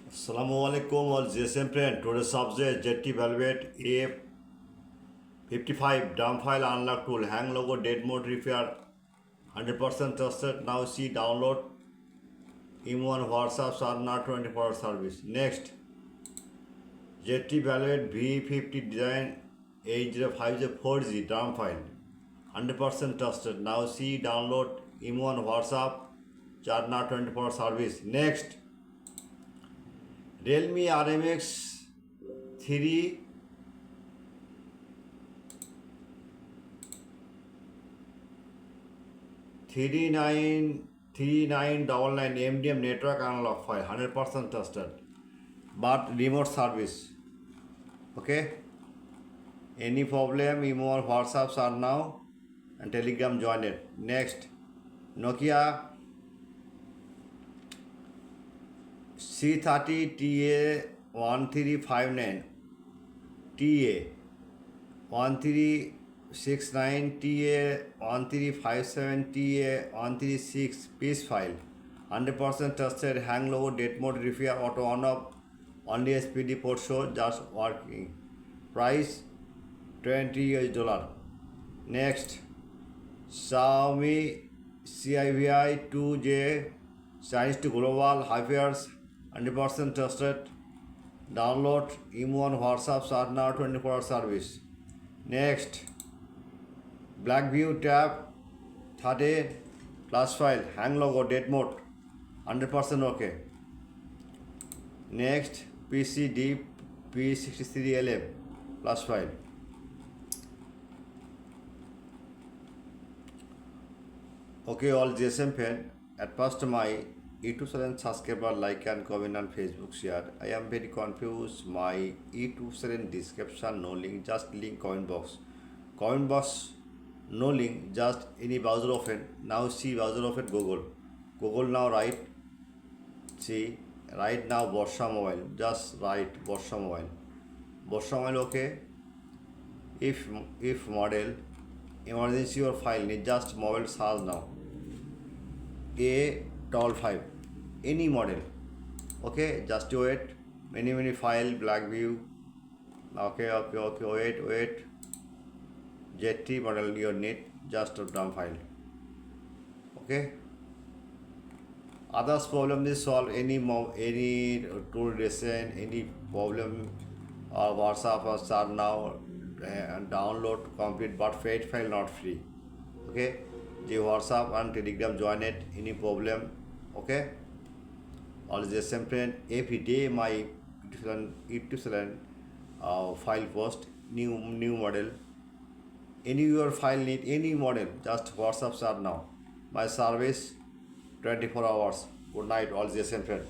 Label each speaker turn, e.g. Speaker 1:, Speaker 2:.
Speaker 1: Assalamualaikum all GSM friend. Today's subject ZTE Velvet A55 dump file unlock tool hang logo dead mode repair 100% trusted. Now see download M1 WhatsApp are not 24-hour service. Next ZTE Velvet V50 design 8050 4G dump file 100% trusted. Now see download M1 WhatsApp are not 24-hour service. Next Realme RMX 3 3999 MDM network analog file 100% trusted but remote service. Okay, any problem email WhatsApps are now and Telegram join it. Next Nokia C30 TA1359 TA 1369 TA1357 TA136 piece file 100% trusted hang logo date mode repair auto on off only SPD port show just working price $20. Next Xiaomi CIVI 2J Chinese to global hypers 100% trusted. Download M1 WhatsApps are now 24-hour service. Next, Blackview tab 30 plus file hang logo date mode 100% okay. Next, PCD P63LM plus file. Okay, all GSM fan. At first, my YouTube channel subscriber, like and comment on Facebook share. I am very confused. My YouTube channel description no link, just link comment box. Comment box no link, just any browser open. Now see browser open Google. Google now write. See right now Borsha Mobile. Just write Borsha Mobile. Borsha Mobile okay. If model emergency or file need just mobile search now. A5 any model. Okay, just wait. Many file Blackview. Okay, wait. ZTE model you need just a dump file. Okay. Others problem is solve any tool recent any problem or WhatsApp or start now and download complete but fate file not free. Okay. The WhatsApp and Telegram join it. Any problem? Okay. All the same friend. Every day my YouTube file post new model. Any your file need any model just WhatsApp start now. My service 24 hours. Good night all the same friend.